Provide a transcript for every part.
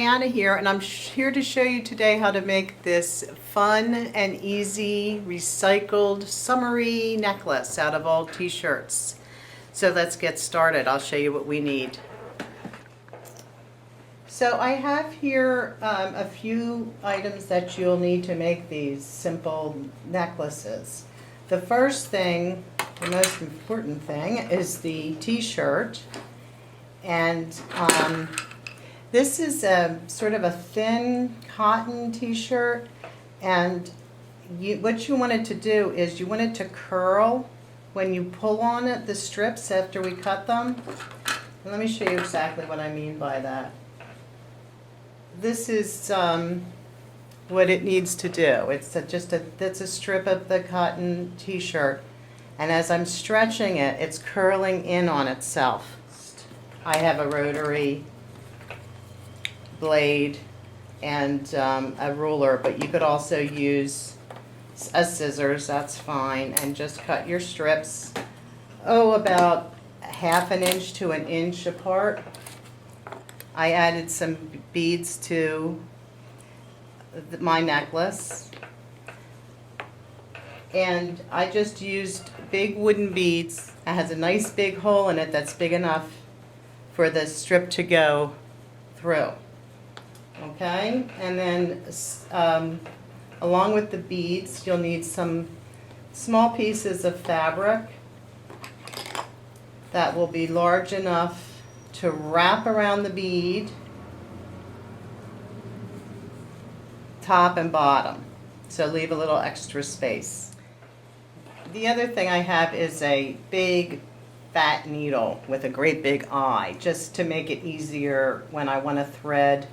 Diana here, and I'm here to show you today how to make this fun and easy recycled summery necklace out of old t-shirts. So let's get started. I'll show you what we need. So I have here a few items that you'll need to make these simple necklaces. The first thing, the most important thing, is the t-shirt. And this is a sort of a thin cotton t-shirt, and what you want it to do is you want it to curl when you pull on it, the strips after we cut them. And let me show you exactly what I mean by that. This is what it needs to do. It's that's a strip of the cotton t-shirt, and as I'm stretching it, it's curling in on itself. I have a rotary blade and a ruler, but you could also use a scissors, that's fine, and just cut your strips, about 1/2 inch to 1 inch apart. I added some beads to my necklace, and I just used big wooden beads. It has a nice big hole in it that's big enough for the strip to go through. Okay, and then along with the beads, you'll need some small pieces of fabric that will be large enough to wrap around the bead, top and bottom, so leave a little extra space. The other thing I have is a big fat needle with a great big eye, just to make it easier when I want to thread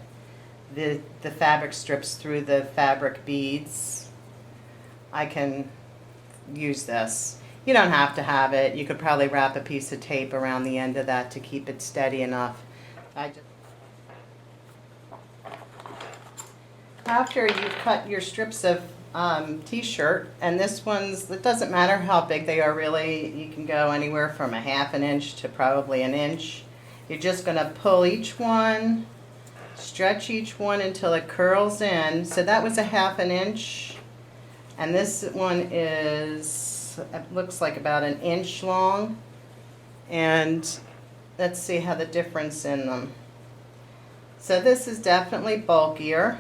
the fabric strips through the fabric beads. I can use this. You don't have to have it. You could probably wrap a piece of tape around the end of that to keep it steady enough. After you've cut your strips of t-shirt, and this one's, it doesn't matter how big they are really, you can go anywhere from 1/2 inch to probably 1 inch. You're just going to pull each one, stretch each one until it curls in. So that was 1/2 inch, and this one is, it looks like about 1 inch long, and let's see how the difference in them. So this is definitely bulkier,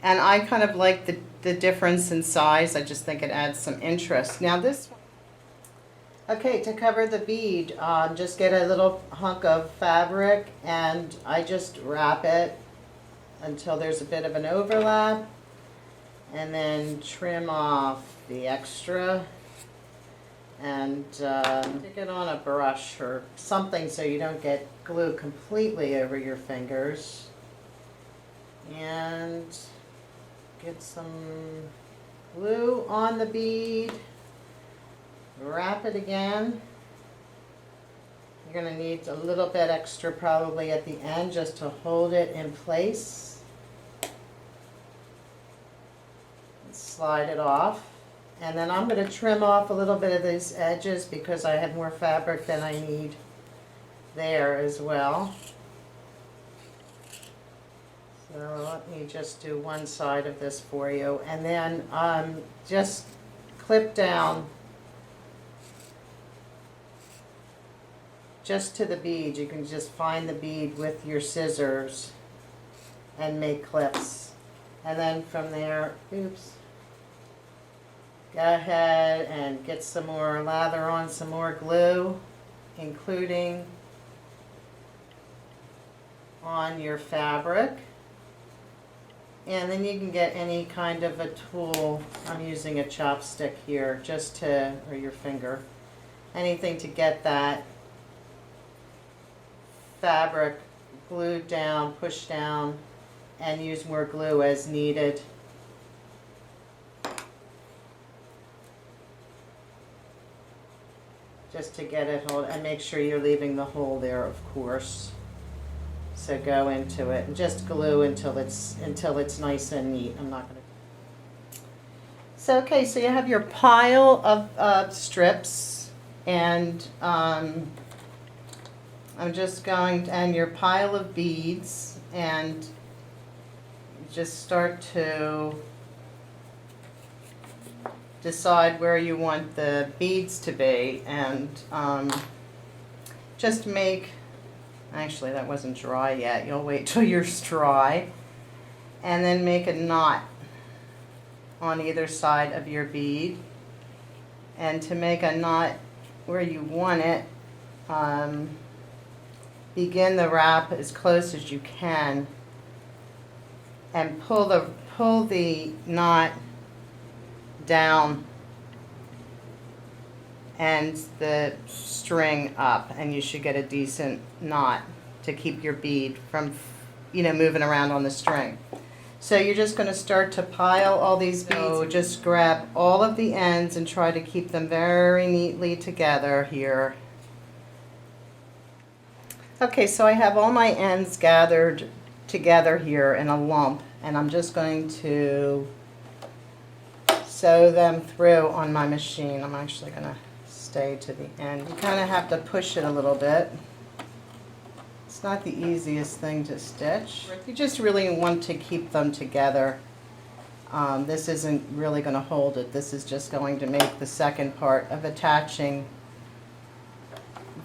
and I kind of like the difference in size. I just think it adds some interest. Now this one, okay, to cover the bead, just get a little hunk of fabric, and I just wrap it until there's a bit of an overlap, and then trim off the extra, and stick it on a brush or something so you don't get glue completely over your fingers, and get some glue on the bead, wrap it again. You're going to need a little bit extra probably at the end just to hold it in place. And slide it off. And then I'm going to trim off a little bit of these edges because I have more fabric than I need there as well. So let me just do one side of this for you, and then just clip down just to the bead. You can just find the bead with your scissors and make clips. And then from there, oops, go ahead and get some more, lather on some more glue, including on your fabric. And then you can get any kind of a tool. I'm using a chopstick here, just to, or your finger, anything to get that fabric glued down, pushed down, and use more glue as needed. Just to get it hold, and make sure you're leaving the hole there, of course. So go into it and just glue until it's nice and neat. I'm not going to. So okay, so you have your pile of strips, and I'm just going to, and your pile of beads, and just start to decide where you want the beads to be, and just make, actually that wasn't dry yet, you'll wait till yours dry, and then make a knot on either side of your bead. And to make a knot where you want it, begin the wrap as close as you can and pull the knot down and the string up, and you should get a decent knot to keep your bead from, moving around on the string. So you're just going to start to pile all these beads. So just grab all of the ends and try to keep them very neatly together here. Okay, so I have all my ends gathered together here in a lump, and I'm just going to sew them through on my machine. I'm actually going to stay to the end. You kind of have to push it a little bit. It's not the easiest thing to stitch. You just really want to keep them together. This isn't really going to hold it. This is just going to make the second part of attaching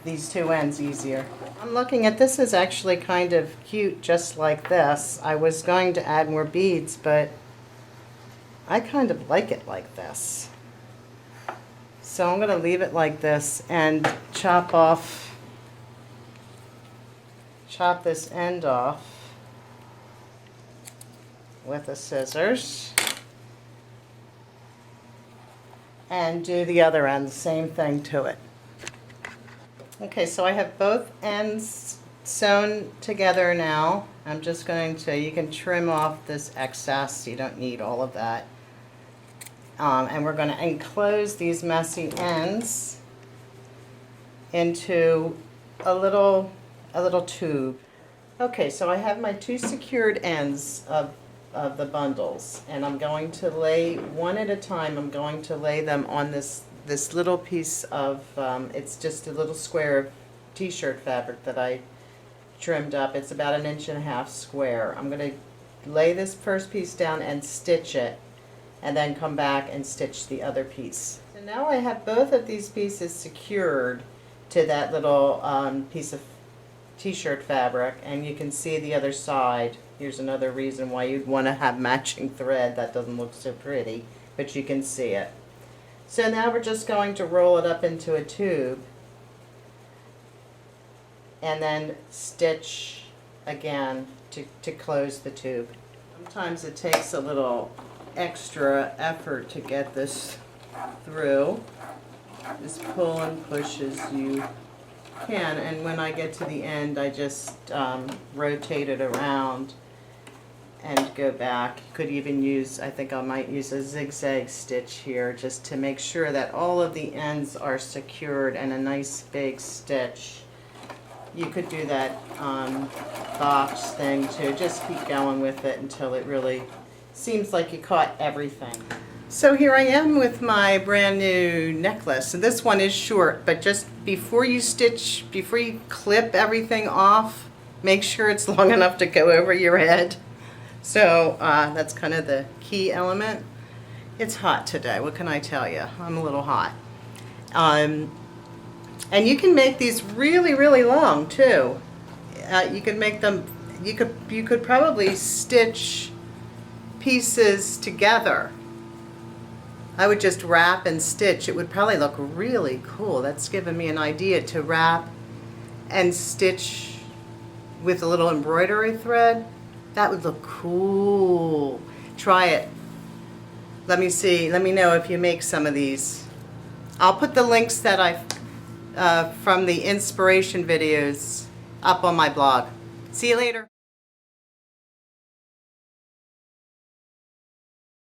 these two ends easier. I'm looking at this is actually kind of cute just like this. I was going to add more beads, but I kind of like it like this. So I'm going to leave it like this and chop this end off with the scissors and do the other end, the same thing to it. Okay, so I have both ends sewn together now. I'm just going to, you can trim off this excess, you don't need all of that. And we're going to enclose these messy ends into a little tube. Okay, so I have my two secured ends of the bundles, and I'm going to lay one at a time. I'm going to lay them on this little piece of, it's just a little square of t-shirt fabric that I trimmed up. It's about 1.5 inches square. I'm going to lay this first piece down and stitch it, and then come back and stitch the other piece. So now I have both of these pieces secured to that little piece of t-shirt fabric, and you can see the other side. Here's another reason why you'd want to have matching thread. That doesn't look so pretty, but you can see it. So now we're just going to roll it up into a tube and then stitch again to close the tube. Sometimes it takes a little extra effort to get this through. Just pull and push as you can, and when I get to the end I just rotate it around and go back. You could even use, I think I might use a zigzag stitch here just to make sure that all of the ends are secured, and a nice big stitch. You could do that box thing too. Just keep going with it until it really seems like you caught everything. So here I am with my brand new necklace, and this one is short, but just before you clip everything off, make sure it's long enough to go over your head. So that's kind of the key element. It's hot today, what can I tell you? I'm a little hot. And you can make these really, really long too. You could make them, you could probably stitch pieces together. I would just wrap and stitch. It would probably look really cool. That's given me an idea to wrap and stitch with a little embroidery thread. That would look cool. Try it. Let me see. Let me know if you make some of these. I'll put the links that from the inspiration videos up on my blog. See you later.